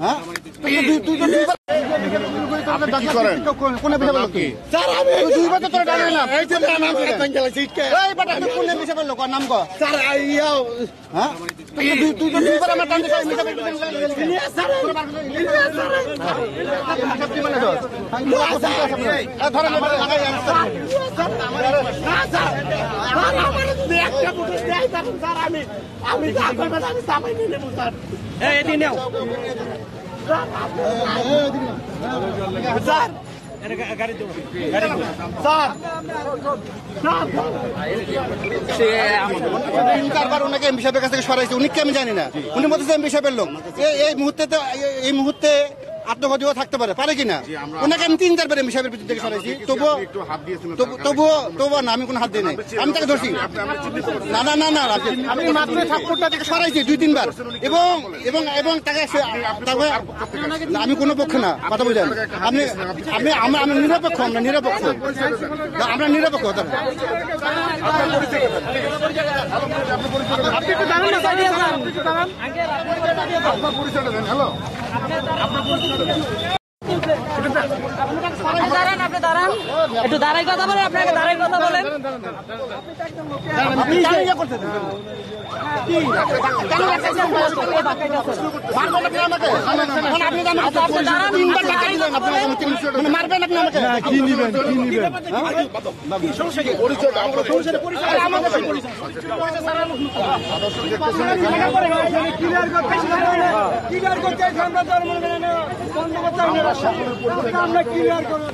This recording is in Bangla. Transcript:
হ্যাঁ কোন স্যার আমি দুইবার তো তোরা ডালে না এই যে নাম এই বাটা তুই কোন হিসাবে লোক নাম কো স্যার আইয়া হ্যাঁ তুই তো দুইবার আমার টান দিছিস হিসাবে স্যার সব কি মানে ধর ধরে লাগাই স্যার না স্যার আমার একটা বুঝে দেই স্যার আমি যা করব আমি সামাই নিয়ে নেব স্যার এই এদিকে নাও স্যার গাড়ি দেবো স্যার চারবার ওনাকে এমপি সাহেবের কাছ থেকে সরাইছে উনি কি আমি জানি না উনি বলতেছে এমপি সাহেবের লোক এই মুহূর্তে আত্মঘাতীও থাকতে পারে কিনা ওনাকে আমি 3-4 বার এমপি সাহেবের ভিতর থেকে সরাইছি তবুও না আমি কোনো হাত দিই নাই আমি তাকে ধরছি না আমি মাত্র সাপোর্টটা থেকে সরাইছি 2-3 বার এবং তাকে আমি কোনো পক্ষে না কথা বলছেন আমি নিরপেক্ষ আমরা নিরপেক্ষ দাঁড়ান একটু দাঁড়াই কথা বলেন আপনাকে দাঁড়াই কথা বলেন মারবেন আপনি আমাকে কি নিবেন আমরা ক্লিয়ার করব